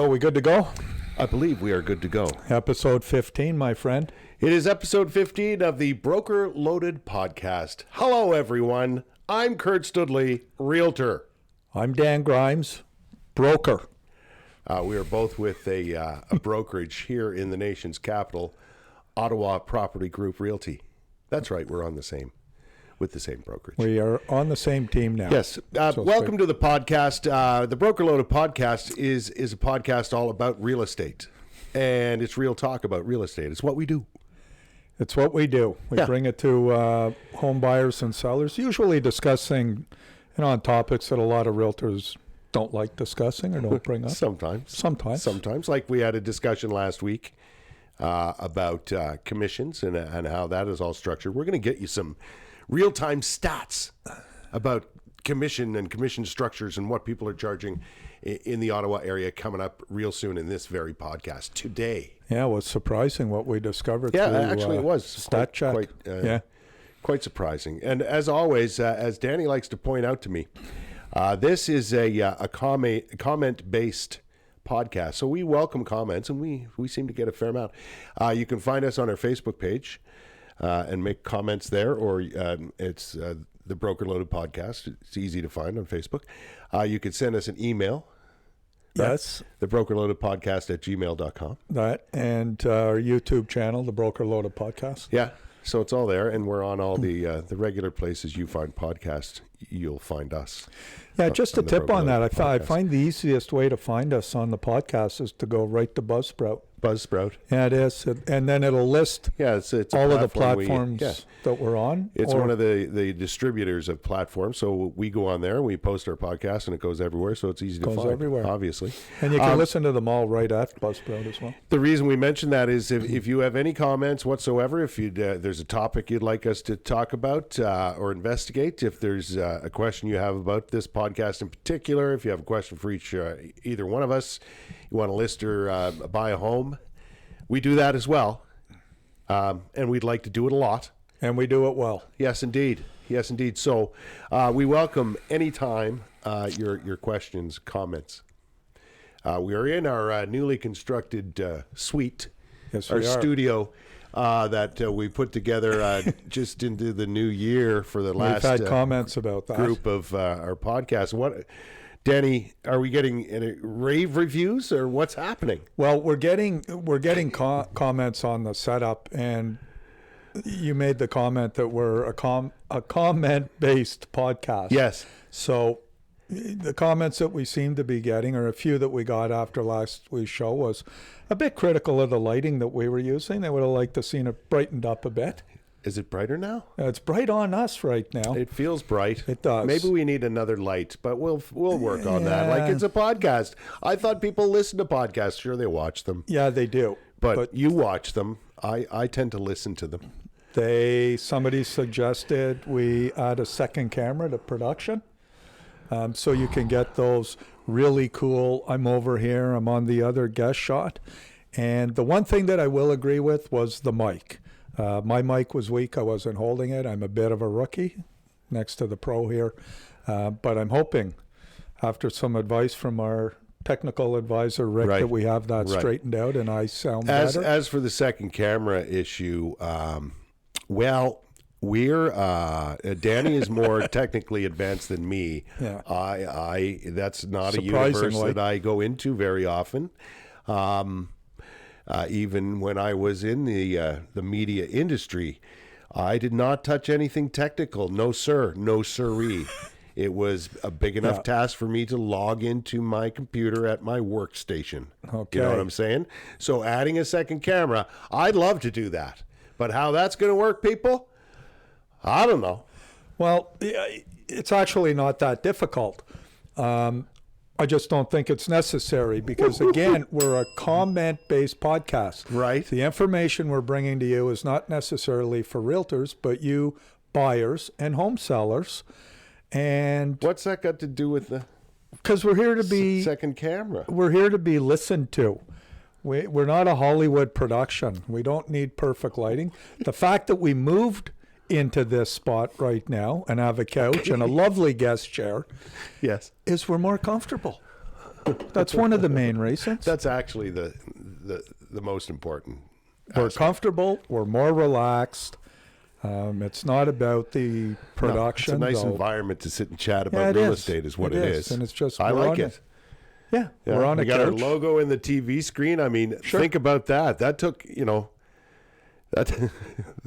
So we good to go? I believe we are good to go. Episode 15, my friend. It is episode 15 of the Broker Loaded podcast. Hello, everyone. I'm Kurt Studley, Realtor. I'm Dan Grimes, broker. We are both with a brokerage here in the nation's capital, Ottawa Property Group Realty. That's right, we're on the same brokerage. We are on the same team now. Yes. Welcome to the podcast. The Broker Loaded podcast is a podcast all about real estate. And it's real talk about real estate. It's what we do. It's what we do. We bring it to home buyers and sellers, usually discussing on topics that a lot of realtors don't like discussing or don't bring up. Sometimes. Like we had a discussion last week about commissions and how that is all structured. We're going to get you some real-time stats about commission and commission structures and what people are charging in the Ottawa area coming up real soon in this very podcast today. Yeah, it was surprising what we discovered. Yeah, through, actually it was. Stat check. Quite surprising. And as always, as Danny likes to point out to me, this is a comment-based podcast. So we welcome comments, and we seem to get a fair amount. You can find us on our Facebook page and make comments there, or it's the Broker Loaded Podcast. It's easy to find on Facebook. You could send us an email. Yes. The Broker Loaded Podcast at gmail.com. That, and our YouTube channel, the Broker Loaded Podcast. Yeah. So it's all there, and we're on all the regular places you find podcasts. You'll find us. Yeah, just a tip on that. I find the easiest way to find us on the podcast is to go right to Buzzsprout. Yeah, it is. And then it'll list it's all of the platforms that we're on. It's one of the distributors of platforms. So we go on there, we post our podcast, and it goes everywhere. So it's easy to find. Goes everywhere. Obviously. And you can listen to them all right at Buzzsprout as well. The reason we mention that is if you have any comments whatsoever, if there's a topic you'd like us to talk about or investigate, if there's a question you have about this podcast in particular, if you have a question for either one of us, you want to list or buy a home, we do that as well. And we'd like to do it a lot. And we do it well. Yes, indeed. So we welcome anytime your questions, comments. We are in our newly constructed suite, our studio that we put together just into the new year for the last We've had comments about that group of our podcast. What, Danny, are we getting any rave reviews or what's happening? Well, we're getting comments on the setup, and you made the comment that we're a comment-based podcast. Yes. So the comments that we seem to be getting, or a few that we got after last week's show, was a bit critical of the lighting that we were using. They would have liked to seen it brightened up a bit. Is it brighter now? It's bright on us right now. It feels bright. It does. Maybe we need another light, but we'll work on that. Like, it's a podcast. I thought people listen to podcasts. Sure, they watch them. Yeah, they do. But you watch them. I tend to listen to them. Somebody suggested we add a second camera to production, so you can get those really cool, I'm over here, I'm on the other guest shot. And the one thing that I will agree with was the mic. My mic was weak. I wasn't holding it. I'm a bit of a rookie next to the pro here. But I'm hoping, after some advice from our technical advisor, Rick, that we have that straightened out and I sound better. As for the second camera issue, we're Danny is more technically advanced than me. Yeah. I that's not a universe that I go into very often. Even when I was in the media industry, I did not touch anything technical. No, sir. No, sirree. It was a big enough task for me to log into my computer at my workstation. Okay. You know what I'm saying? So adding a second camera, I'd love to do that. But how that's going to work, people, I don't know. Well, it's actually not that difficult. I just don't think it's necessary because, again, we're a comment-based podcast. Right. The information we're bringing to you is not necessarily for realtors, but you buyers and home sellers. And what's that got to do with the? Because we're here to be second camera. We're here to be listened to. We're not a Hollywood production. We don't need perfect lighting. The fact that we moved into this spot right now and have a couch and a lovely guest chair, yes, is we're more comfortable. That's one of the main reasons. That's actually the most important. We're aspect. comfortable. We're more relaxed. It's not about the production. No, it's a nice though. environment to sit and chat Yeah, about it real is. estate is what It it is, is. and it's just I we're like on it. Yeah, Yeah, we're on we a got our couch. logo in the TV screen. I mean, Sure. think about that. That took, that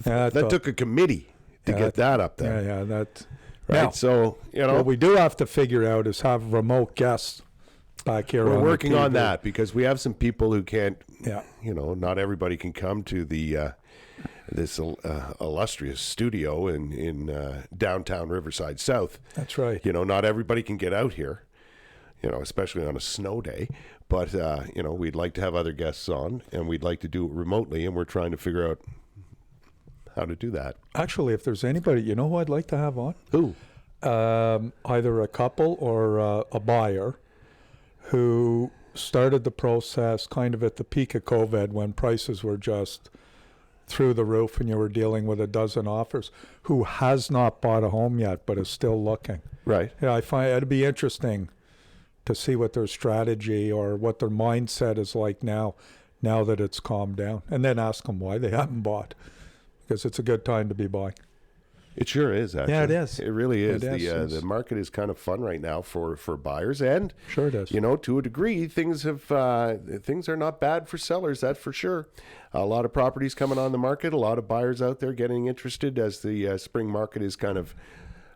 Yeah, that took a committee to Yeah, get that up there. Yeah, that. Right. Now, So, what we do have to figure out is have remote guests back here. we're on working the on TV. that because we have some people who can't, Yeah. not everybody can come to the this illustrious studio in downtown Riverside South. That's right. Not everybody can get out here, especially on a snow day. But, we'd like to have other guests on, and we'd like to do it remotely, and we're trying to figure out how to do that. Actually, if there's anybody, who I'd like to have on? Who? Either a couple or a buyer who started the process kind of at the peak of COVID when prices were just through the roof and you were dealing with a dozen offers, who has not bought a home yet but is still looking. Right. Yeah, I find it'd be interesting to see what their strategy or what their mindset is like now that it's calmed down, and then ask them why they haven't bought, because it's a good time to be buying. It sure is, actually. Yeah, it is. It really is. It is. The market is kind of fun right now for buyers, and Sure it is. to a degree, things are not bad for sellers. That's for sure. A lot of properties coming on the market. A lot of buyers out there getting interested as the spring market is kind of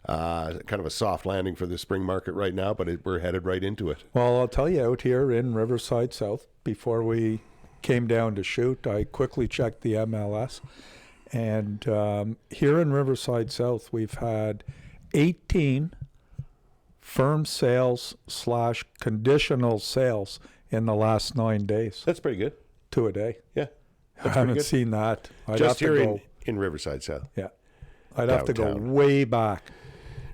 a soft landing for the spring market right now, but we're headed right into it. Well, I'll tell you, out here in Riverside South, before we came down to shoot, I quickly checked the MLS. And here in Riverside South, we've had 18 firm sales / conditional sales in the last 9 days, That's pretty good. 2 a day. Yeah. I That's haven't pretty good. seen that. I'd Just have here to go. in Riverside South. Yeah, I'd have to go Downtown. way back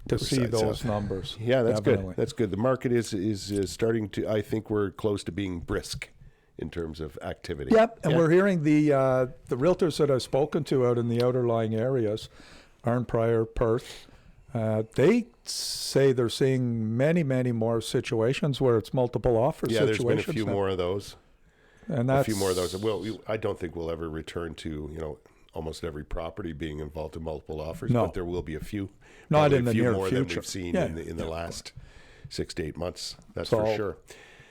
to see Riverside those South. numbers. Yeah, that's Definitely. good. That's good. The market is starting to. I think we're close to being brisk in terms of activity. Yep, and Yeah. we're hearing the realtors that I've spoken to out in the outerlying areas, Arn Pryor, Perth, they say they're seeing many, many more situations where it's multiple offer Yeah, situations. there's been a few now. more of those. And A that's, few more of those. Well, I don't think we'll ever return to almost every property being involved in multiple offers, No. but there will be a few. Not probably in a the few near more than future. we've seen Yeah. in the last 6 to 8 months. That's So- for sure.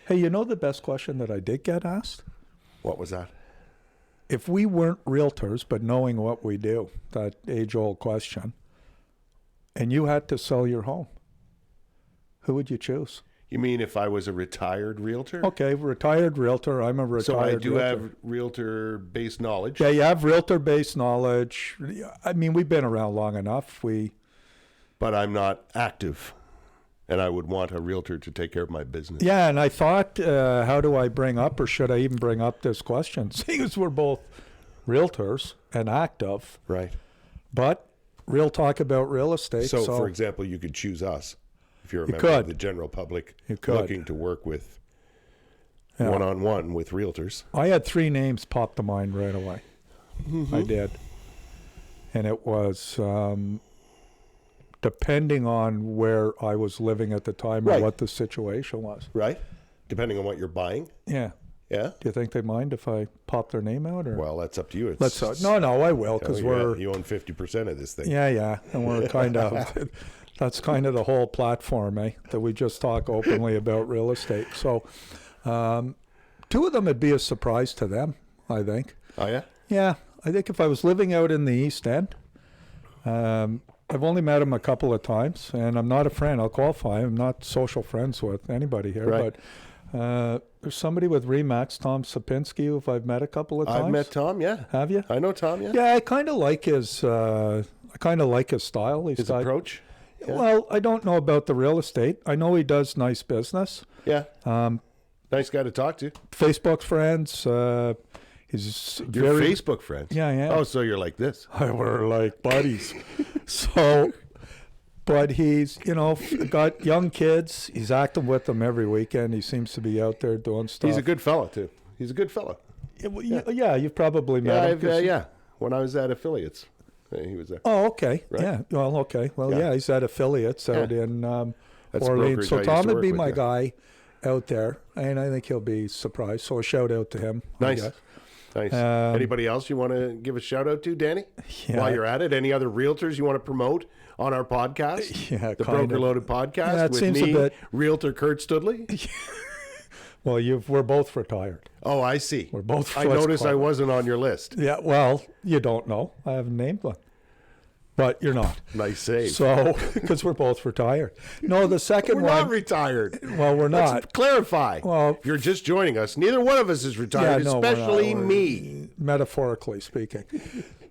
Hey, the best question that I did get asked? What was that? If we weren't realtors, but knowing what we do, that age-old question, and you had to sell your home, who would you choose? You mean if I was a retired realtor? Okay, retired realtor. I'm a retired So I do realtor. have realtor-based knowledge. Yeah, you have realtor-based knowledge. I mean, we've been around long enough. But I'm not active, and I would want a realtor to take care of my business. Yeah, and I thought, how do I bring up, or should I even bring up this question? Seeing as we're both realtors and active, Right. but real talk about real estate. So, for example, you could choose us if you're a member could. of the general public You could. looking to work with Yeah. one-on-one with realtors. I had 3 names pop to mind right away. I did. And it was depending on where I was living at the time Right. and what the situation was. Right? Depending on what you're buying. Yeah. Yeah. Do you think they'd mind if I pop their name out? Or Well, that's up to you. It's, let's no, I will, because you own 50% of this thing. yeah, and we're kind of that's kind of the whole platform, that we just talk openly about real estate. So, 2 of them would be a surprise to them, I think. Oh, yeah? Yeah, I think if I was living out in the East End, I've only met him a couple of times, and I'm not a friend. I'll qualify. I'm not social friends with anybody here, Right. but there's somebody with Remax, Tom Sapinski, who I've met a couple of times. I've met Tom, yeah. Have you? I know Tom, yeah. Yeah, I kind of like his style. His approach? Yeah. Well, I don't know about the real estate. I know he does nice business. Yeah. Nice guy to talk to. Facebook friends. He's Your very Facebook friends? Yeah, yeah. Oh, so you're like this. We're like buddies. So, but he's got young kids. He's acting with them every weekend. He seems to be out there doing stuff. He's a good fella, too. He's a good fella. Yeah, you've probably met him. 'Cause- yeah. When I was at Affiliates, he was there. Oh, okay. Right. Yeah. Well, okay. Well, Yeah. yeah, he's at affiliates out Yeah. in That's Orleans. brokerage I So used Tom to would work be with, my yeah. guy. out there, and I think he'll be surprised. So a shout out to him. I Nice. guess. Nice. Anybody else you want to give a shout out to, Danny? Yeah. While you're at it, any other realtors you want to promote on our podcast? Yeah, the kind Broker of. Loaded podcast Yeah, it with seems a me, bit- Realtor Kurt Studley. Well, we're both retired. Oh, I see. We're both. I noticed I wasn't on your list. Yeah. Well, you don't know. I haven't named one, but you're not. Nice save. So because we're both retired. No, the second We're one. not retired. Well, we're Let's not. clarify. Well, if you're just joining us, neither one of us is retired, no, we're not. especially We're- me. Metaphorically speaking.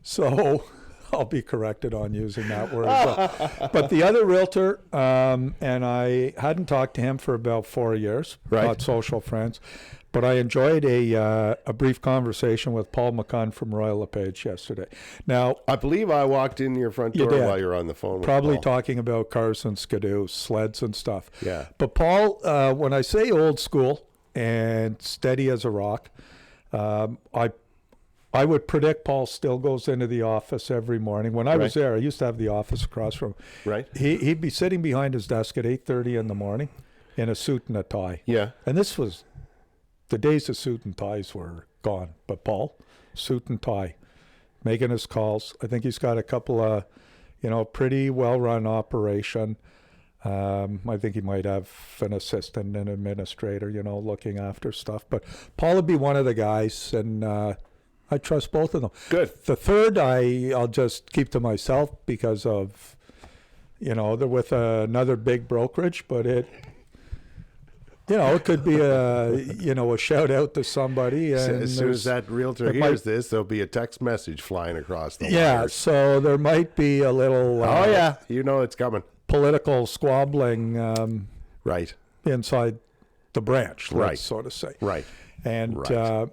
So I'll be corrected on using that word. But the other realtor, and I hadn't talked to him for about 4 years, Right. not social friends, but I enjoyed a brief conversation with Paul McCunn from Royal LePage yesterday. Now, I believe I walked in your front You door did. while you were on the phone with probably Paul. talking about cars and skidoos, sleds and stuff. Yeah. But Paul, when I say old school and steady as a rock, I would predict Paul still goes into the office every morning. When I was Right. there, I used to have the office across from. Right. He'd be sitting behind his desk at 8:30 in the morning, in a suit and a tie. Yeah. And this was the days of suit and ties were gone. But Paul, suit and tie, making his calls. I think he's got a couple of, pretty well-run operation. I think he might have an assistant and administrator, looking after stuff. But Paul would be one of the guys, and I trust both of them. Good. The third, I'll just keep to myself because of, they're with another big brokerage, but it could be a shout out to somebody. And As soon as that realtor it hears might- this, there'll be a text message flying across the yeah, wires. so there might be a little Oh, yeah. You know it's coming. political squabbling Right. inside the branch, let's Right. so to say. Right. And Right.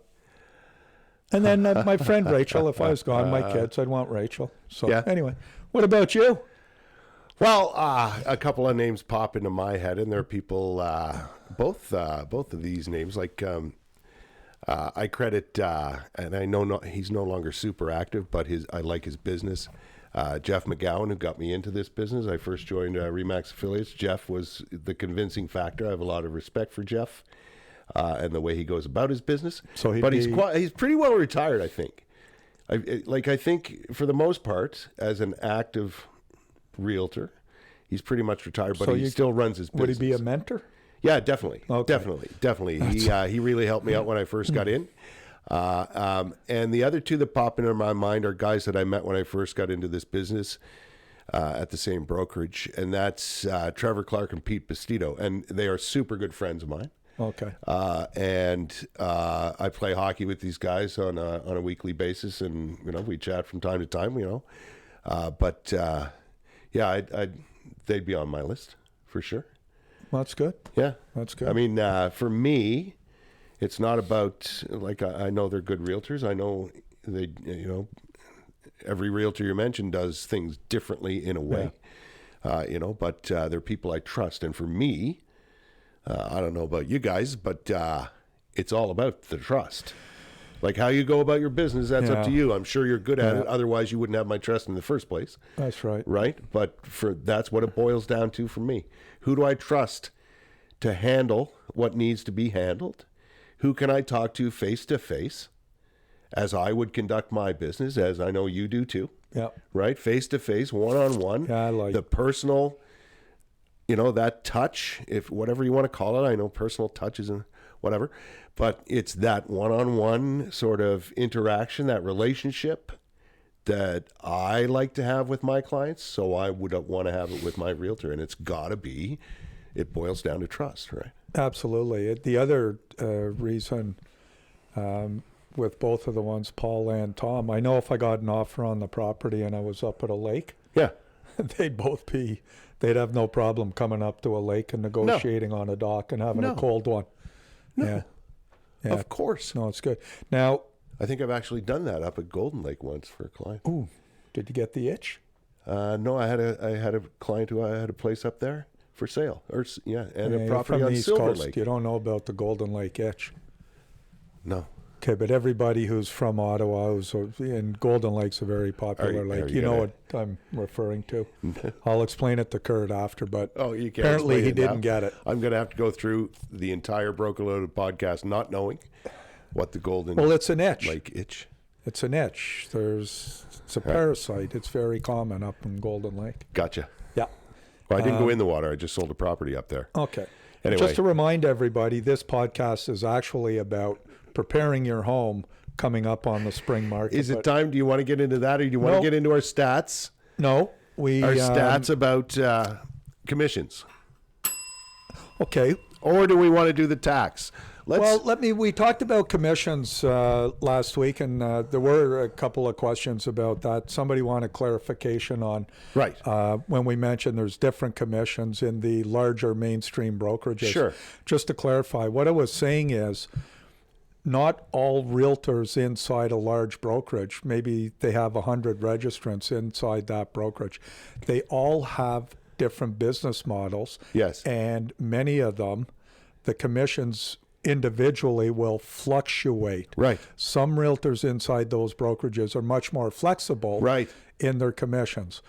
and then my friend Rachel, if I was gone, my kids, I'd want Rachel. So Yeah. anyway, what about you? Well, a couple of names pop into my head, and there are people, both of these names, like I credit, and I know he's no longer super active, but I like his business. Jeff McGowan, who got me into this business. I first joined Remax Affiliates. Jeff was the convincing factor. I have a lot of respect for Jeff and the way he goes about his business. So but he's pretty well retired, I think. I think for the most part, as an active realtor, he's pretty much retired, but So he still runs his business. Would he be a mentor? Yeah, definitely. Okay. Definitely. He really helped me out when I first got in. And the other two that pop into my mind are guys that I met when I first got into this business at the same brokerage, and that's Trevor Clark and Pete Bastito, and they are super good friends of mine. Okay. And I play hockey with these guys on a weekly basis, and we chat from time to time. They'd be on my list for sure. That's good. Yeah, That's good. I mean, for me, it's not about I know they're good realtors. I know they, every realtor you mentioned does things differently in a way, But they're people I trust, and for me, I don't know about you guys, but it's all about the trust. Like how you go about your business, that's up to you. I'm sure you're good at it. Otherwise, you wouldn't have my trust in the first place. That's right. Right? But that's what it boils down to for me. Who do I trust to handle what needs to be handled? Who can I talk to face to face as I would conduct my business, as I know you do too? Yeah. Right? Face to face, one on one. Yeah, I like the personal, that touch, if whatever you want to call it. I know personal touch isn't whatever, but it's that one-on-one sort of interaction, that relationship that I like to have with my clients. So I would want to have it with my realtor, and it boils down to trust, right? Absolutely. The other reason with both of the ones, Paul and Tom, I know if I got an offer on the property and I was up at a lake, Yeah. they'd have no problem coming up to a lake and negotiating on a dock and having a cold one. No. Yeah. Of course. No, it's good. Now, I think I've actually done that up at Golden Lake once for a client. ooh, did you get the itch? No, I had a client who I had a place up there for sale, and a You're property from on the East Silver Coast. Lake. You don't know about the Golden Lake itch. No, Okay, but everybody who's from Ottawa, who's in Golden Lake's a very popular lake. You know what I'm referring to. I'll explain it to Kurt after, but You can't apparently explain he it didn't now. get it. I'm going to have to go through the entire Broken Loaded podcast not knowing what the Golden Well, it's an itch. Lake itch. It's an itch. It's a parasite. It's very common up in Golden Lake. Gotcha. Yeah. Well, I didn't go in the water. I just sold a property up there. Okay. Anyway. Just to remind everybody, this podcast is actually about preparing your home coming up on the spring market. Is it time? Do you want to get into that, or do you want to get into our stats? No, Our stats about commissions. Okay. Or do we want to do the tax? We talked about commissions last week, and there were a couple of questions about that. Somebody wanted clarification on Right. when we mentioned there's different commissions in the larger mainstream brokerages. Sure. Just to clarify, what I was saying is not all realtors inside a large brokerage, maybe they have 100 registrants inside that brokerage. They all have different business models. Yes. And many of them, the commissions individually will fluctuate. Right. Some realtors inside those brokerages are much more flexible Right. in their commissions.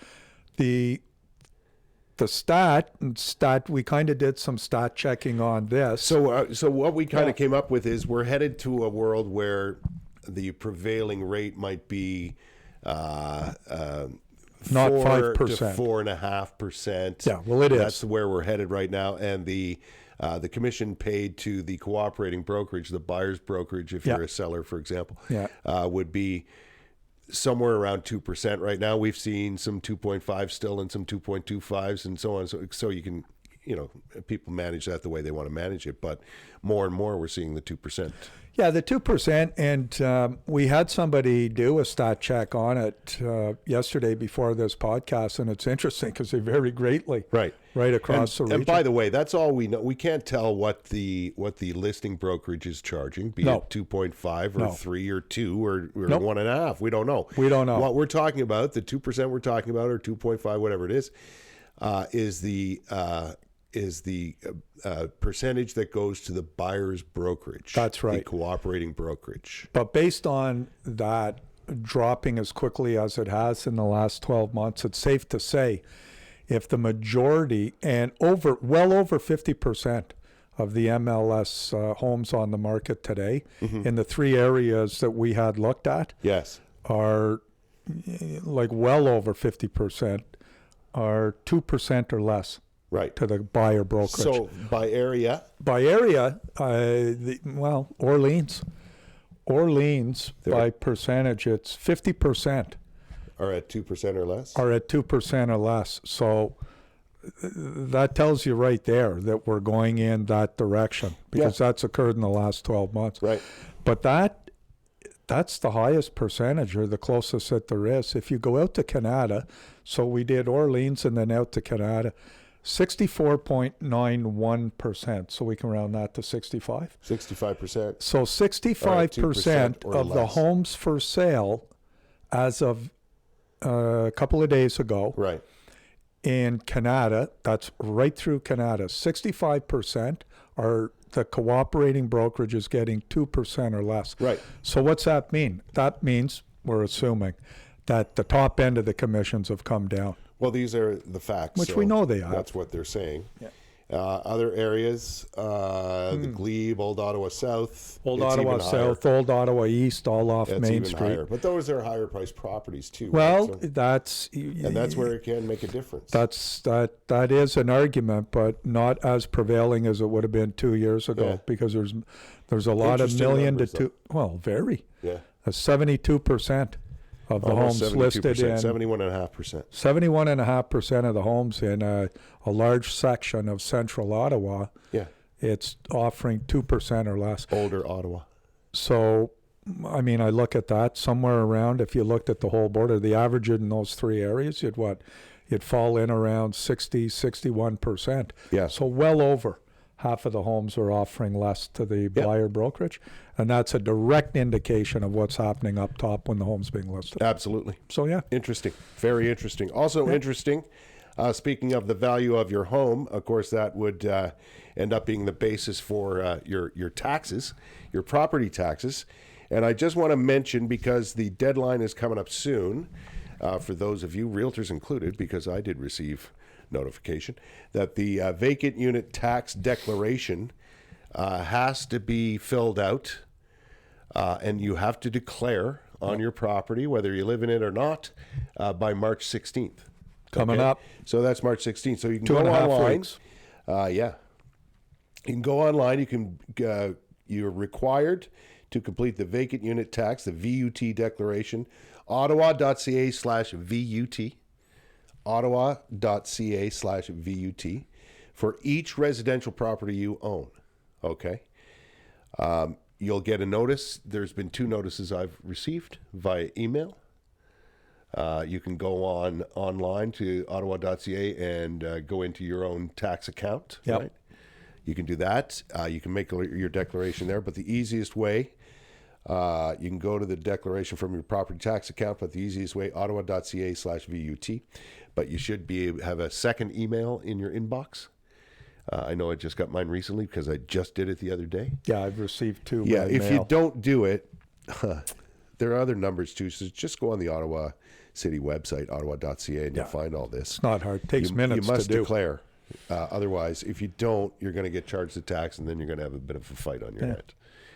The stat, we kind of did some stat checking on this. So what we kind of came up with is we're headed to a world where the prevailing rate might be Not 4 5%. to 4.5%. Yeah, well, it is. That's where we're headed right now, and the commission paid to the cooperating brokerage, the buyer's brokerage, if you're a seller, for example, would be somewhere around 2% right now. We've seen some 2.5 still and some 2.25s and so on. So you can, people manage that the way they want to manage it. But more and more, we're seeing the 2%. Yeah, the 2%. And we had somebody do a stat check on it yesterday before this podcast. And it's interesting because they vary greatly right across the region. And by the way, that's all we know. We can't tell what the listing brokerage is charging, be it 2.5 or 3 or 2 or 1.5. We don't know. We don't know. What we're talking about, the 2% we're talking about, or 2.5, whatever it is the percentage that goes to the buyer's brokerage. That's right. The cooperating brokerage. But based on that dropping as quickly as it has in the last 12 months, it's safe to say if the majority and well over 50% of the MLS homes on the market today in the 3 areas that we had looked at are like well over 50% are 2% or less. Right. To the buyer brokerage. So by area? Orleans by percentage, it's 50%. Are at 2% or less? Are at 2% or less. So that tells you right there that we're going in that direction because that's occurred in the last 12 months. Right. But that's the highest percentage or the closest that there is. If you go out to Canada, so we did Orleans and then out to Canada, 64.91%. So we can round that to 65. 65%. So 65% of the less. homes for sale as of a couple of days ago Right. in Canada, that's right through Canada, 65% are the cooperating brokerage is getting 2% or less. Right. So what's that mean? That means we're assuming that the top end of the commissions have come down. Well, these are the facts. Which we know they are. That's what they're saying. Yeah. Other areas, the Glebe, Old Ottawa South. Old it's Ottawa even higher. South, Old Ottawa East, all off That's Main even Street. higher. But those are higher priced properties too. Well, right? So, that's where it can make a difference. that is an argument, but not as prevailing as it would have been 2 years ago because there's a lot of Interesting million numbers, to two. Well, very. Yeah. 72% of the Almost homes listed in 71.5%. 71.5% of the homes in a large section of central Ottawa. Yeah. It's offering 2% or less. Older Ottawa. So, I mean, I look at that somewhere around, if you looked at the whole border, the average in those 3 areas, you'd fall in around 60, 61%. Yeah. So well over half of the homes are offering less to the buyer brokerage. And that's a direct indication of what's happening up top when the home's being listed. Absolutely. So, yeah. Interesting. Very interesting. Also interesting, speaking of the value of your home, of course, that would end up being the basis for your taxes, your property taxes. And I just want to mention, because the deadline is coming up soon, for those of you, realtors included, because I did receive notification, that the vacant unit tax declaration has to be filled out, and you have to declare on your property, whether you live in it or not, by March 16th. Coming up. So that's March 16th. So you can 2.5 go online. weeks. Yeah. You can go online. You can. You're required to complete the vacant unit tax, the VUT declaration, ottawa.ca/VUT, ottawa.ca/VUT, for each residential property you own. Okay. You'll get a notice. There's been 2 notices I've received via email. You can go online to ottawa.ca and go into your own tax account. Yep. Right? You can do that. You can make your declaration there. But the easiest way, you can go to the declaration from your property tax account. But the easiest way, ottawa.ca/VUT. But you should have a second email in your inbox. I know I just got mine recently because I just did it the other day. Yeah, I've received 2 Yeah, by if mail. you don't do it, there are other numbers too. So just go on the Ottawa City website, ottawa.ca, and you'll find all this. It's not hard. It takes minutes You must to do. declare. Otherwise, if you don't, you're going to get charged the tax, and then you're going to have a bit of a fight on your hand.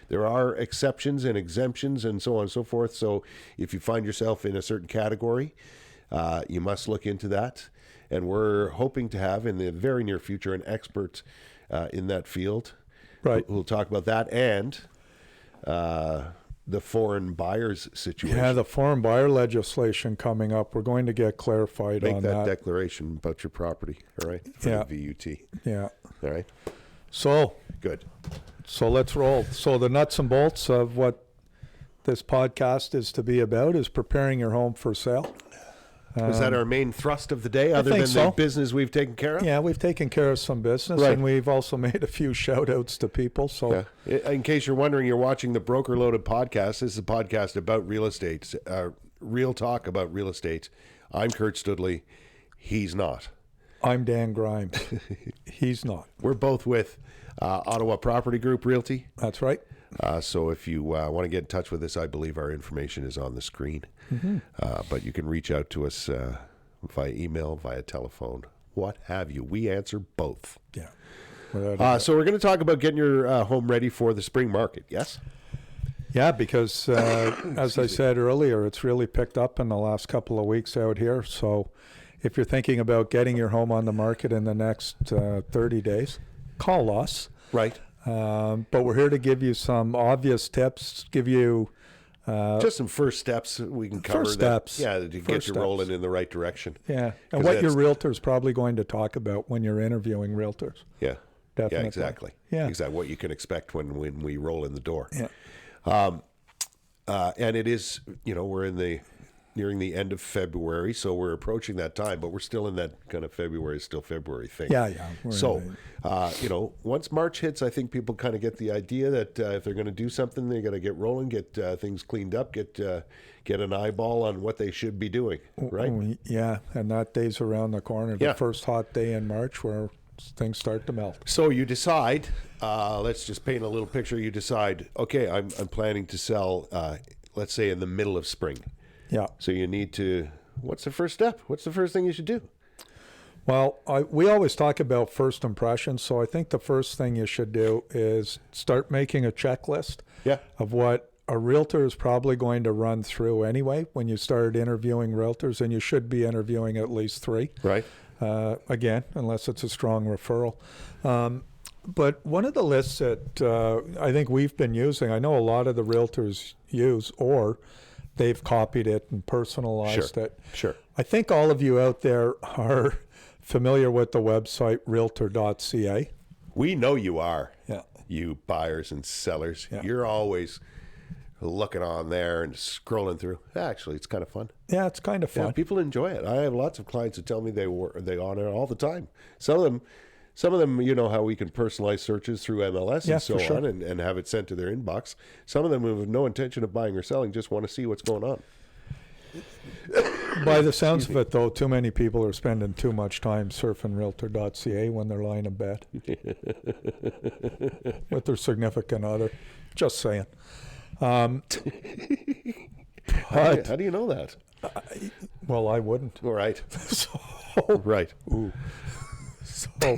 There are exceptions and exemptions and so on and so forth. So if you find yourself in a certain category, you must look into that. And we're hoping to have in the very near future an expert in that field, Right. who'll talk about that and the foreign buyers situation. Yeah, the foreign buyer legislation coming up. We're going to get clarified Make on that that. declaration about your property, all right? For Yeah. the VUT, Yeah. all right? So Good. let's roll. So the nuts and bolts of what this podcast is to be about is preparing your home for sale. Is that our main thrust of the day, other think than so. the business we've taken care of? Yeah, we've taken care of some business, Right. and we've also made a few shout outs to people. So Yeah. In case you're wondering, you're watching the Broker Loaded podcast. This is a podcast about real estate, real talk about real estate. I'm Kurt Studley. He's not. I'm Dan Grimes. He's not. We're both with Ottawa Property Group Realty. That's right. So if you want to get in touch with us, I believe our information is on the screen. But you can reach out to us via email, via telephone, what have you. We answer both. Yeah. Without So we're going to talk about getting your home ready for the spring market, yes? Yeah, because as I said earlier, it's really picked up in the last couple of weeks out here. So if you're thinking about getting your home on the market in the next 30 days, call us. Right. But we're here to give you some obvious tips, give you Just some first steps we can cover. First steps. Yeah, to get First you steps. rolling in the right direction. and 'Cause what your that's- realtor's probably going to talk about when you're interviewing realtors. Yeah. Definitely. Yeah, exactly. Yeah. Exactly what you can expect when we roll in the door. Yeah. And it is, we're nearing the end of February, so we're approaching that time, but we're still in that kind of still February thing. Yeah. So, once March hits, I think people kind of get the idea that if they're going to do something, they got to get rolling, get things cleaned up, get an eyeball on what they should be doing, right? Yeah, and that day's around the corner. The Yeah. first hot day in March where things start to melt. So you decide, let's just paint a little picture. You decide, okay, I'm planning to sell, let's say in the middle of spring. Yeah. So you need to, what's the first step? What's the first thing you should do? Well, we always talk about first impressions, so I think the first thing you should do is start making a checklist Yeah. of what a realtor is probably going to run through anyway when you start interviewing realtors, and you should be interviewing at least 3. Right. Again, unless it's a strong referral. But one of the lists that I think we've been using, I know a lot of the realtors use, or they've copied it and personalized it. Sure. I think all of you out there are familiar with the website realtor.ca. We know you are. Yeah. You buyers and sellers. Yeah. You're always looking on there and scrolling through. Actually, it's kind of fun. Yeah, it's kind of fun. Yeah, people enjoy it. I have lots of clients who tell me they on it all the time. Some of them, you know how we can personalize searches through MLS Yeah, and so for sure. on and have it sent to their inbox. Some of them have no intention of buying or selling, just want to see what's going on. By the sounds of it, though, too many people are spending too much time surfing realtor.ca when they're lying in bed with their significant other. Just saying. How do you know that? Well, I wouldn't. All right. So, Right. Ooh. so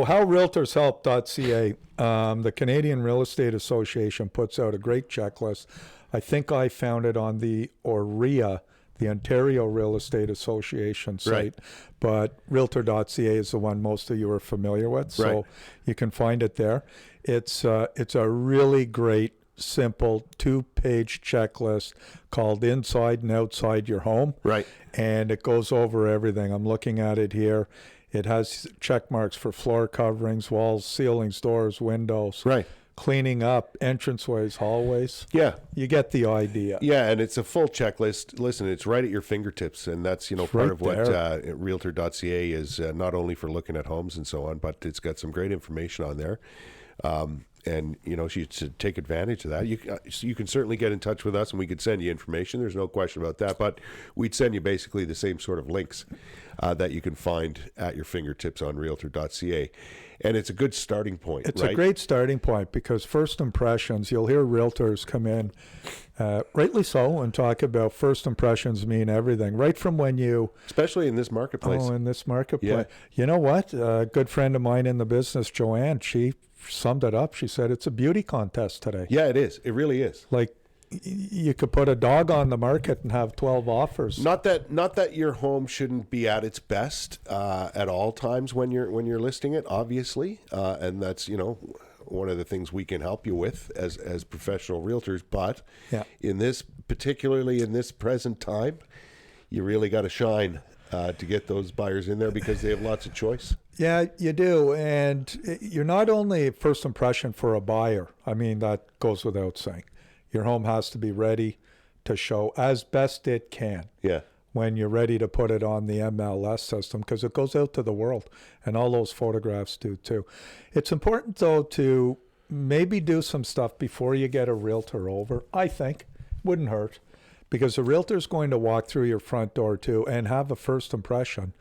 how realtorshelp.ca, the Canadian Real Estate Association puts out a great checklist. I think I found it on the OREA, the Ontario Real Estate Association site, Right. but realtor.ca is the one most of you are familiar with, so Right. you can find it there. It's a really great, simple 2-page checklist called Inside and Outside Your Home. Right. And it goes over everything. I'm looking at it here. It has check marks for floor coverings, walls, ceilings, doors, windows, Right. cleaning up, entranceways, hallways. Yeah. You get the idea. Yeah, and it's a full checklist. Listen, it's right at your fingertips, and that's part right of what there. Realtor.ca is, not only for looking at homes and so on, but it's got some great information on there. And you should take advantage of that. You can certainly get in touch with us, and we could send you information. There's no question about that. But we'd send you basically the same sort of links that you can find at your fingertips on Realtor.ca, and it's a good starting point. It's right? a great starting point because first impressions, you'll hear realtors come in, rightly so, and talk about first impressions mean everything. Right from when you especially in this marketplace. in this marketplace. Yeah. You know what? A good friend of mine in the business, Joanne, she summed it up. She said it's a beauty contest today. Yeah, it is. It really is. Like you could put a dog on the market and have 12 offers. Not that your home shouldn't be at its best at all times when you're listing it, obviously, and that's one of the things we can help you with as professional realtors. But Yeah. particularly in this present time, you really got to shine to get those buyers in there because they have lots of choice. Yeah, you do. And you're not only a first impression for a buyer. I mean, that goes without saying. Your home has to be ready to show as best it can Yeah. when you're ready to put it on the MLS system because it goes out to the world and all those photographs do too. It's important though to maybe do some stuff before you get a realtor over. I think wouldn't hurt because the realtor's going to walk through your front door too and have a first impression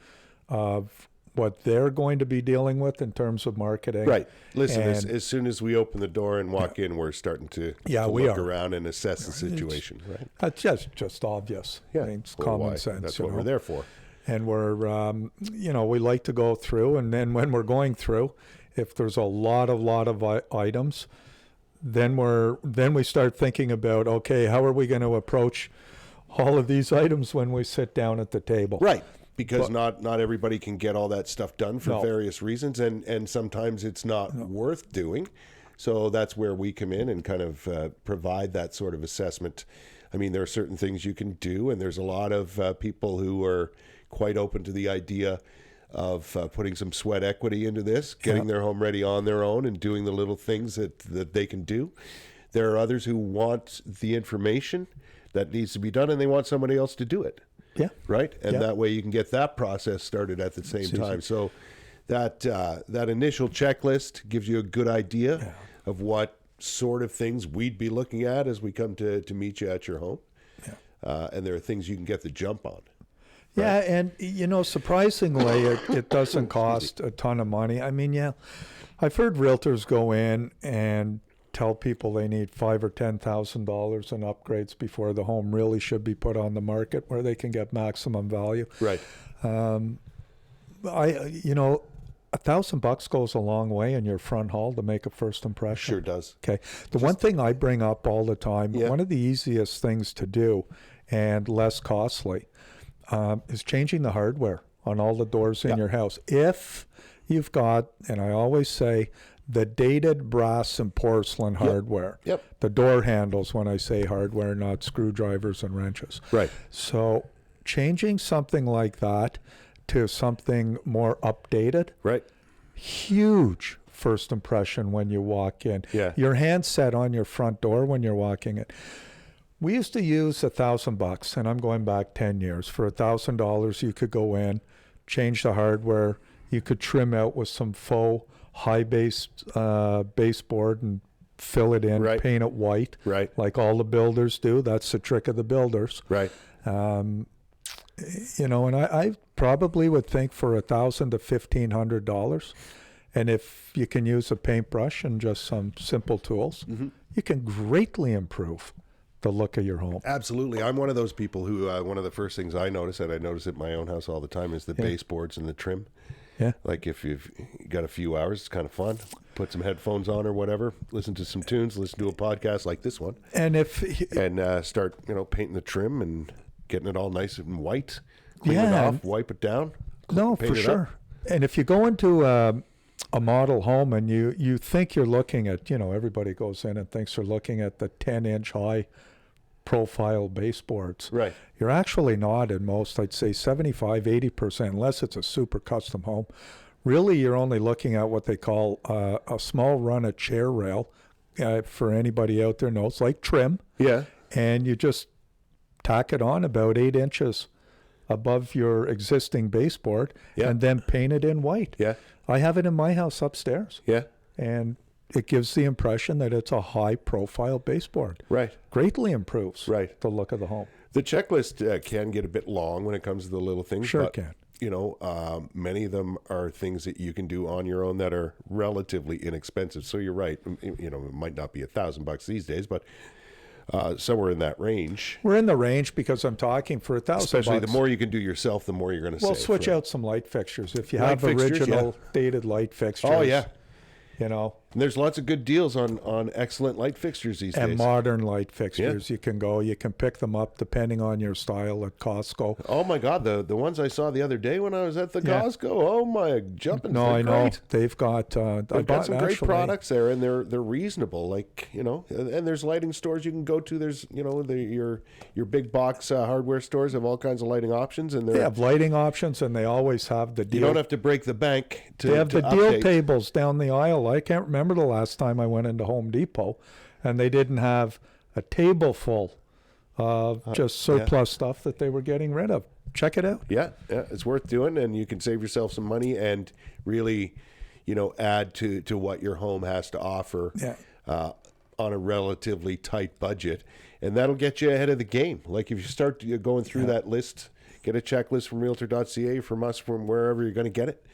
of what they're going to be dealing with in terms of marketing. Right. Listen, And- as soon as we open the door and walk in, we're starting to we look are. around and assess the situation. Right. That's just obvious. Yeah. I mean, it's Well, common why? sense. That's you what know? we're there for. And we're, we like to go through, and then when we're going through, if there's a lot of items, then we start thinking about, okay, how are we going to approach all of these items when we sit down at the table? Right. Because not everybody can get all that stuff done for No. various reasons, and sometimes it's not worth doing. So that's where we come in and kind of provide that sort of assessment. I mean, there are certain things you can do, and there's a lot of people who are quite open to the idea of putting some sweat equity into this, getting their home ready on their own, and doing the little things that they can do. There are others who want the information that needs to be done, and they want somebody else to do it. Yeah. Right, and Yeah. that way you can get that process started at the same easy. time. So that initial checklist gives you a good idea of what sort of things we'd be looking at as we come to meet you at your home. And there are things you can get the jump on. Yeah, and surprisingly, it doesn't cost a ton of money. I mean, I've heard realtors go in and tell people they need $5,000 or $10,000 in upgrades before the home really should be put on the market where they can get maximum value. Right. $1,000 goes a long way in your front hall to make a first impression. Sure does. Okay. One thing I bring up all the time, Yeah. one of the easiest things to do and less costly is changing the hardware on all the doors in your house. If you've got, and I always say, the dated brass and porcelain hardware, Yep. the door handles when I say hardware, not screwdrivers and wrenches. Right. So changing something like that to something more updated, Right. huge first impression when you walk in. Yeah. Your handset on your front door when you're walking in. We used to use $1,000, and I'm going back 10 years. For $1,000, you could go in, change the hardware. You could trim out with some faux high baseboard and fill it in, Right. paint it white, Right. like all the builders do. That's the trick of the builders. Right. And I probably would think for $1,000 to $1,500, And if you can use a paintbrush and just some simple tools, you can greatly improve the look of your home. Absolutely. I'm one of those people who, one of the first things I notice, and I notice at my own house all the time, is the baseboards and the trim. Yeah. Like if you've got a few hours, it's kind of fun. Put some headphones on or whatever, listen to some tunes, listen to a podcast like this one, And start, painting the trim and getting it all nice and white. Clean it Yeah. off, wipe it down. No, paint for it sure. up. And if you go into a model home and you think you're looking at, everybody goes in and thinks they're looking at the 10-inch high profile baseboards. Right. You're actually not in most, I'd say 75, 80%, unless it's a super custom home. Really, you're only looking at what they call a small run of chair rail. For anybody out there knows, like trim. Yeah. And you just tack it on about 8 inches above your existing baseboard and then paint it in white. Yeah. I have it in my house upstairs. Yeah. And it gives the impression that it's a high profile baseboard. Right. Greatly improves Right. the look of the home. The checklist can get a bit long when it comes to the little things. Sure but, can. Many of them are things that you can do on your own that are relatively inexpensive. So you're right. It might not be $1,000 these days, but somewhere in that range. We're in the range because I'm talking for $1,000. Especially the more you can do yourself, the more you're going to We'll save. switch right? out some light fixtures. If you Light have fixtures, original dated light fixtures. Oh, yeah. And there's lots of good deals on excellent light fixtures these days. modern light fixtures. You can pick them up depending on your style at Costco. Oh my God, the ones I saw the other day when I was at the Costco. Oh my jumping! No, I know they've got They've got some great products there, and they're reasonable. And there's lighting stores you can go to. There's your big box hardware stores have all kinds of lighting options, and they have lighting options, and they always have the deal. You don't have to break the bank to. They have to the deal update. tables down the aisle. I can't remember the last time I went into Home Depot, and they didn't have a table full of just surplus stuff that they were getting rid of. Check it out. Yeah, it's worth doing, and you can save yourself some money and really, add to what your home has to offer on a relatively tight budget, and that'll get you ahead of the game. Like if you start going through that list, get a checklist from Realtor.ca, from us, from wherever you're going to get it,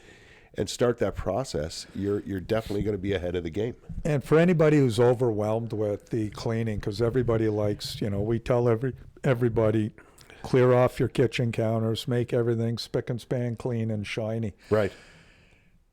and start that process, you're definitely going to be ahead of the game. And for anybody who's overwhelmed with the cleaning, because everybody likes, we tell everybody, clear off your kitchen counters, make everything spick and span clean and shiny. Right.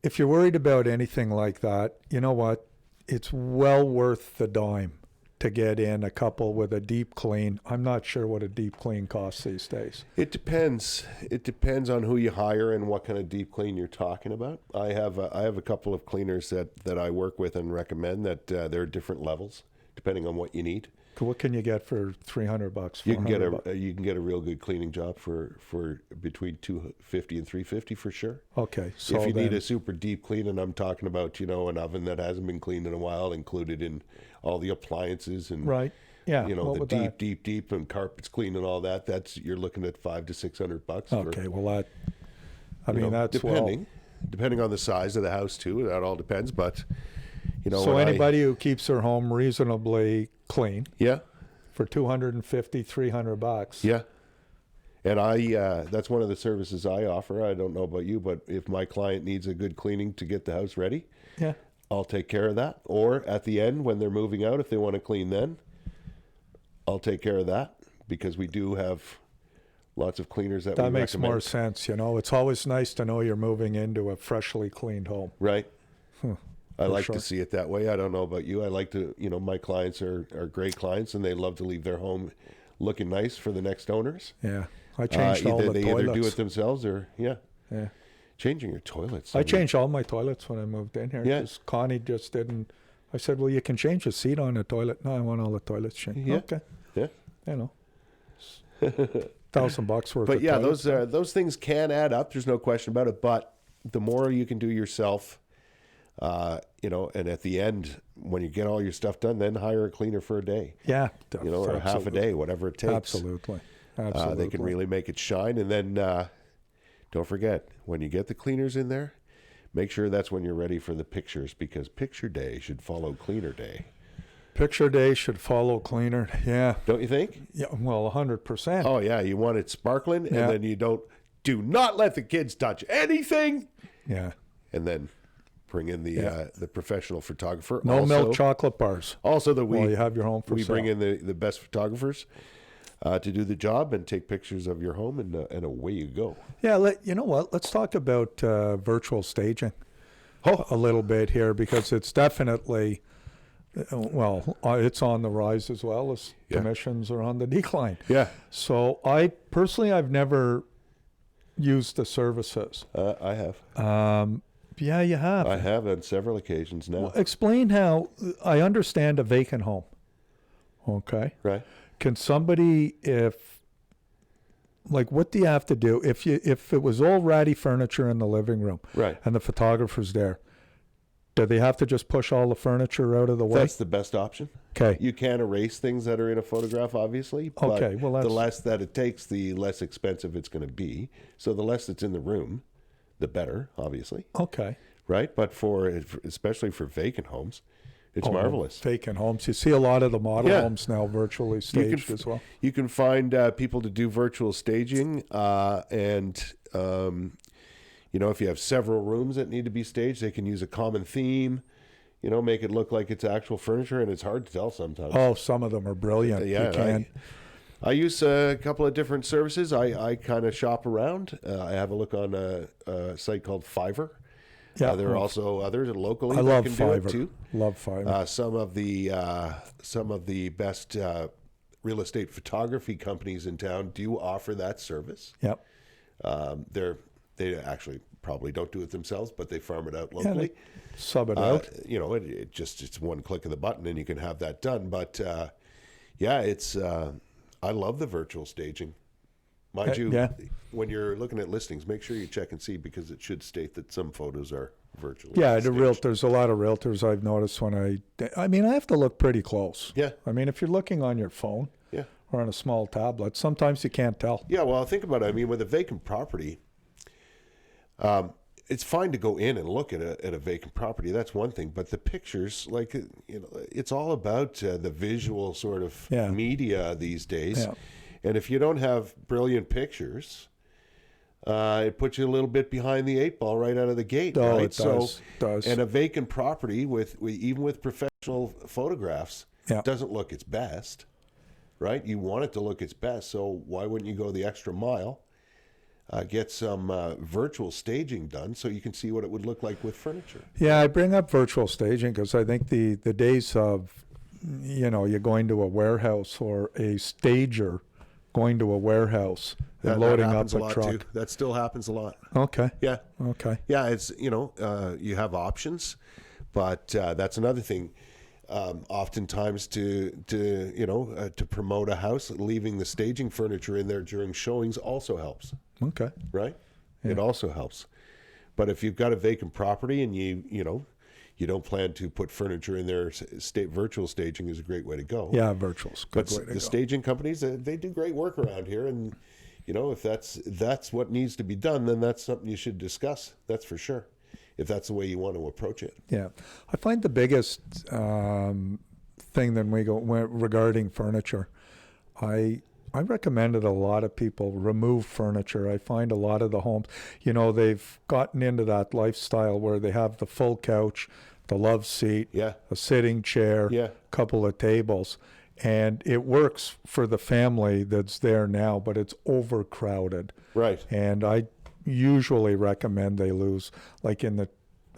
If you're worried about anything like that, you know what? It's well worth the dime to get in a couple with a deep clean. I'm not sure what a deep clean costs these days. It depends. It depends on who you hire and what kind of deep clean you're talking about. I have a couple of cleaners that I work with and recommend that there are different levels depending on what you need. What can you get for $300? You can get a real good cleaning job for between $250 and $350 for sure. Okay, so if you need a super deep clean, and I'm talking about an oven that hasn't been cleaned in a while, included in all the appliances and right, yeah, the deep and carpets clean and all that. You're looking at $500 to $600. Okay, well that's depending on the size of the house too. That all depends, but. So anybody who keeps their home reasonably clean, for $250, $300, yeah. And that's one of the services I offer. I don't know about you, but if my client needs a good cleaning to get the house ready, I'll take care of that. Or at the end when they're moving out, if they want to clean, then I'll take care of that, because we do have lots of cleaners that makes recommend. more sense. It's always nice to know you're moving into a freshly cleaned home. Right. I like sure. to see it that way. I don't know about you. I like to, my clients are great clients, and they love to leave their home looking nice for the next owners. Yeah. I changed all the toilets. They either do it themselves or, changing your toilets. I changed all my toilets when I moved in here. Because Connie just didn't. I said, well, you can change the seat on the toilet. No, I want all the toilets changed. Yeah. Okay. Yeah. $1,000 worth but of yeah, toilets. those things can add up. There's no question about it. But the more you can do yourself, and at the end, when you get all your stuff done, then hire a cleaner for a day. Yeah. Or half a day, whatever it takes. Absolutely. They can really make it shine. And then don't forget, when you get the cleaners in there, make sure that's when you're ready for the pictures, because picture day should follow cleaner day. Picture day should follow cleaner. Yeah. Don't you think? Yeah. Well, 100%. Oh, yeah. You want it sparkling, and then do not let the kids touch anything. Yeah. And then bring in the professional photographer. No also, milk chocolate bars. Also, that While you have your home for we sale. bring in the best photographers to do the job and take pictures of your home, and away you go. Yeah, you know what? Let's talk about virtual staging a little bit here, because it's definitely, it's on the rise as well as commissions are on the decline. Yeah. So I've never used the services. I have. Yeah, you have. I have on several occasions now. Well, explain how. I understand a vacant home. Okay. Right. Can somebody, what do you have to do if it was all ratty furniture in the living room, Right. and the photographer's there? Do they have to just push all the furniture out of the way? That's the best option. Okay. You can erase things that are in a photograph, obviously. But Okay, well, the that's- less that it takes, the less expensive it's going to be. So the less that's in the room, the better, obviously. Okay. Right. But especially for vacant homes, it's marvelous. Vacant homes. You see a lot of the model Yeah. homes now virtually staged as well. You can find people to do virtual staging, and if you have several rooms that need to be staged, they can use a common theme. Make it look like it's actual furniture, and it's hard to tell sometimes. Oh, some of them are brilliant. Yeah, You can. I use a couple of different services. I kind of shop around. I have a look on a site called Fiverr. Yeah, there are also others locally I that love can do Fiverr. it too. Love Fiverr. Some of the best real estate photography companies in town do offer that service. Yep. They actually probably don't do it themselves, but they farm it out Yeah, locally. they sub it out. It's one click of the button and you can have that done. But it's I love the virtual staging. Mind you, yeah. when you're looking at listings, make sure you check and see, because it should state that some photos are virtually Yeah, staged. there's a lot of realtors I've noticed when I have to look pretty close. Yeah. I mean, if you're looking on your phone Yeah. or on a small tablet, sometimes you can't tell. Yeah, well, think about it. I mean, with a vacant property, it's fine to go in and look at a vacant property. That's one thing. But the pictures, it's all about the visual sort of Yeah. media these days. Yeah. And if you don't have brilliant pictures, it puts you a little bit behind the eight ball right out of the gate. Oh, right? it does. And a vacant property even with professional photographs Yeah. doesn't look its best, right? You want it to look its best, so why wouldn't you go the extra mile? Get some virtual staging done so you can see what it would look like with furniture. Yeah, I bring up virtual staging because I think the days of, you're going to a warehouse or a stager going to a warehouse and loading up happens a lot truck. too. That still happens a lot. Okay. Yeah. Okay. Yeah, it's you have options, but that's another thing. Oftentimes, to promote a house, leaving the staging furniture in there during showings also helps. Okay. Right? It also helps. But if you've got a vacant property and you don't plan to put furniture in there, virtual staging is a great way to go. Yeah, virtual's a good But way to the go. staging companies, they do great work around here, and if that's what needs to be done, then that's something you should discuss. That's for sure, if that's the way you want to approach it. Yeah, I find the biggest thing that regarding furniture, I recommended a lot of people remove furniture. I find a lot of the homes, they've gotten into that lifestyle where they have the full couch, the love seat, Yeah. a sitting chair, Yeah. couple of tables, and it works for the family that's there now, but it's overcrowded. Right. And I usually recommend they lose, like in the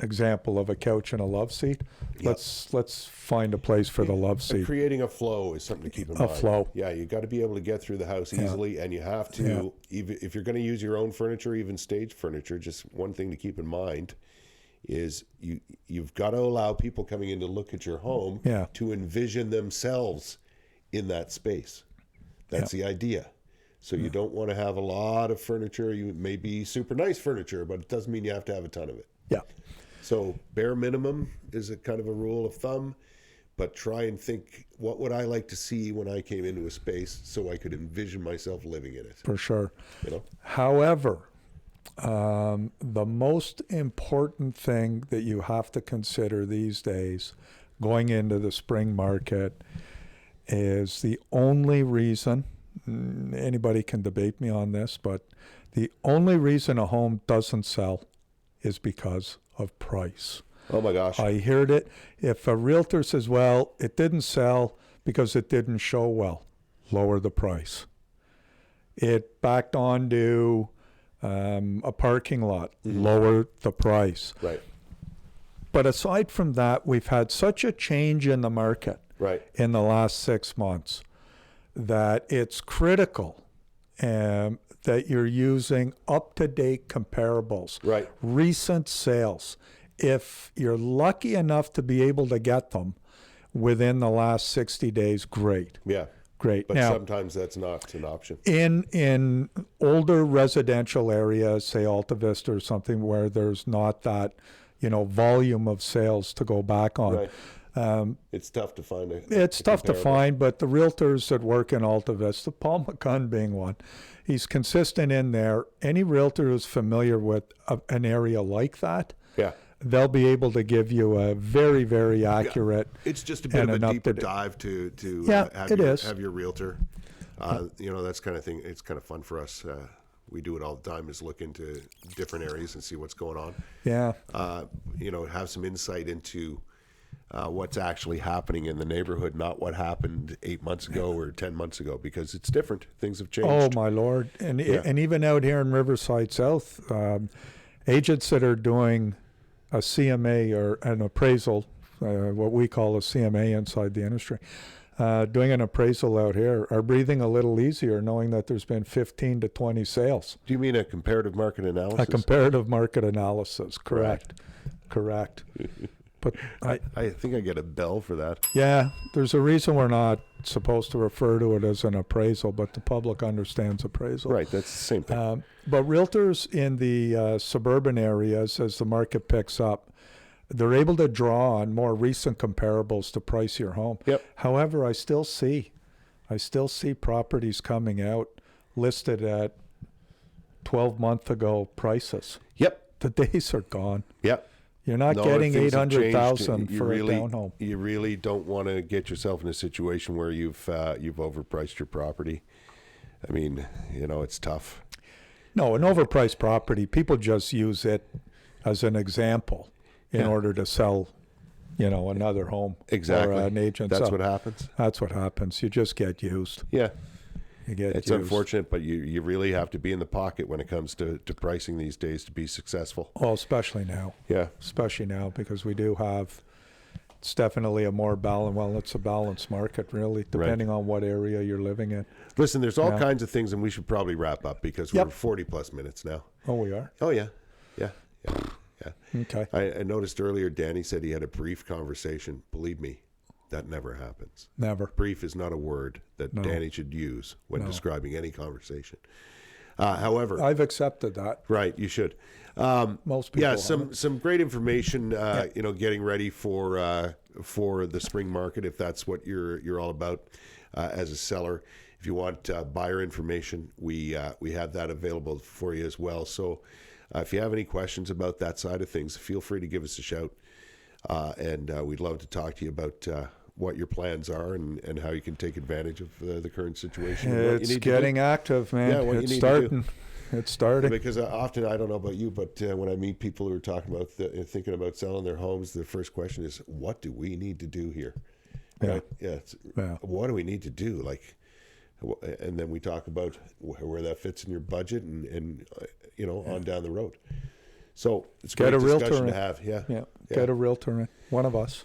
example of a couch and a love seat. Yep. Let's find a place for the love seat. Creating a flow is something to keep in A mind. flow. Yeah, you got to be able to get through the house easily, and you have to, even if you're going to use your own furniture, even stage furniture, just one thing to keep in mind is you've got to allow people coming in to look at your home to envision themselves in that space. That's the idea. So you don't want to have a lot of furniture. You may be super nice furniture, but it doesn't mean you have to have a ton of it. Yeah. So bare minimum is a kind of a rule of thumb, but try and think, what would I like to see when I came into a space so I could envision myself living in it? For sure. However, the most important thing that you have to consider these days going into the spring market is the only reason, anybody can debate me on this, but the only reason a home doesn't sell is because of price. Oh my gosh. I heard it. If a realtor says, well, it didn't sell because it didn't show well, lower the price. It backed onto a parking lot, lower the price. Right. But aside from that, we've had such a change in the market Right. in the last 6 months that it's critical that you're using up-to-date comparables, Right. recent sales. If you're lucky enough to be able to get them within the last 60 days, great. Yeah. Great. But Now, sometimes that's not an option. in older residential areas, say Alta Vista or something, where there's not that, volume of sales to go back on. Right. It's tough to find It's tough to comparable. find, but the realtors that work in Alta Vista, Paul McCunn being one, he's consistent in there. Any realtor who's familiar with an area like that, Yeah. they'll be able to give you a very, very accurate. It's just a bit And of a an deeper up-to-date- dive to Yeah, have, it your, is. have your realtor. That's kind of thing. It's kind of fun for us. We do it all the time, is look into different areas and see what's going on. Yeah. Have some insight into what's actually happening in the neighborhood, not what happened 8 months ago or 10 months ago, because it's different. Things have changed. Oh my Lord! And even out here in Riverside South, agents that are doing a CMA or an appraisal, what we call a CMA inside the industry, doing an appraisal out here are breathing a little easier, knowing that there's been 15 to 20 sales. Do you mean a comparative market analysis? A comparative market analysis, correct? Correct. But I think I get a bell for that. yeah, there's a reason we're not supposed to refer to it as an appraisal, but the public understands appraisal. Right, that's the same thing. But realtors in the suburban areas, as the market picks up, they're able to draw on more recent comparables to price your home. Yep. However, I still see properties coming out listed at 12-month ago prices. Yep. The days are gone. Yep. You're not No, getting things have changed. 800,000 You for really, a townhome. You really don't want to get yourself in a situation where you've overpriced your property. I mean, it's tough. No, an overpriced property, people just use it as an example in Yeah. order to sell, another home. Exactly. Or an agent. That's So what happens. That's what happens. You just get used. Yeah. You get It's used. unfortunate, but you really have to be in the pocket when it comes to pricing these days to be successful. Oh, especially now. Yeah. Especially now, because we do have, it's definitely a more balanced, well, it's a balanced market, really, depending on what area you're living in. Listen, there's all Yeah. kinds of things, and we should probably wrap up because Yep. we're 40 plus minutes now. Oh, we are? Oh, yeah. Yeah. Okay. I noticed earlier Danny said he had a brief conversation. Believe me, that never happens. Never. Brief is not a word that No. Danny should use when No. describing any conversation. However, I've accepted that. right, you should. Most people Yeah, haven't. some great information. Getting ready for the spring market, if that's what you're all about as a seller. If you want buyer information, we have that available for you as well. So if you have any questions about that side of things, feel free to give us a shout, and we'd love to talk to you about what your plans are and how you can take advantage of the current situation. and what you It's need to do. getting active, man. Yeah, what you It's need to do. starting. It's starting. Because often, I don't know about you, but when I meet people who are talking about thinking about selling their homes, the first question is, "What do we need to do here?" Yeah. Right? Yeah. What do we need to do? And then we talk about where that fits in your budget and on down the road. So it's a Get great a realtor discussion to in. have. Yeah. Yeah. Get a realtor in. One of us.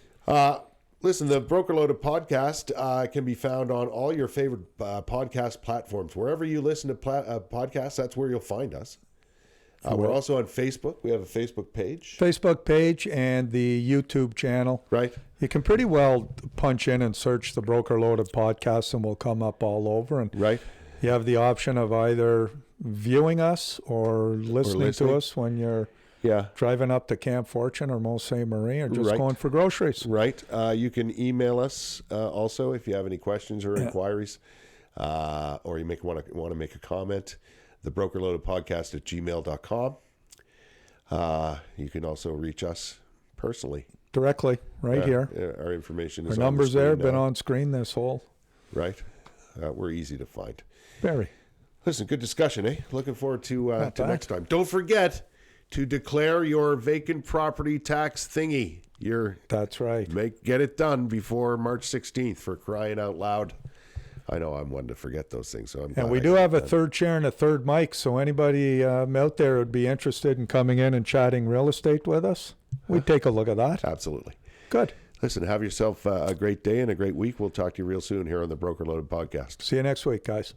Listen, the Broker Loaded podcast can be found on all your favorite podcast platforms. Wherever you listen to podcasts, that's where you'll find us. We're also on Facebook. We have a Facebook page. Facebook page and the YouTube channel. Right. You can pretty well punch in and search the Broker Loaded podcast and we'll come up all over. And Right. you have the option of either viewing us or listening to us when you're Yeah. driving up to Camp Fortune or Mont Ste. Marie or just Right. going for groceries. Right. You can email us also if you have any questions or inquiries, or you want to make a comment. thebrokerloadedpodcast@gmail.com. You can also reach us personally. Directly, right here. Our information Our is numbers on the there, screen been now. on screen this whole. Right. We're easy to find. Very. Listen, good discussion, eh? Looking forward to bad. next time. Don't forget, to declare your vacant property tax thingy. That's right. Get it done before March 16th, for crying out loud. I know I'm one to forget those things, so I'm glad And we I do got have a that. third chair and a third mic, so anybody out there would be interested in coming in and chatting real estate with us, we'd take a look at that. Absolutely. Good. Listen, have yourself a great day and a great week. We'll talk to you real soon here on the Broker Loaded Podcast. See you next week, guys.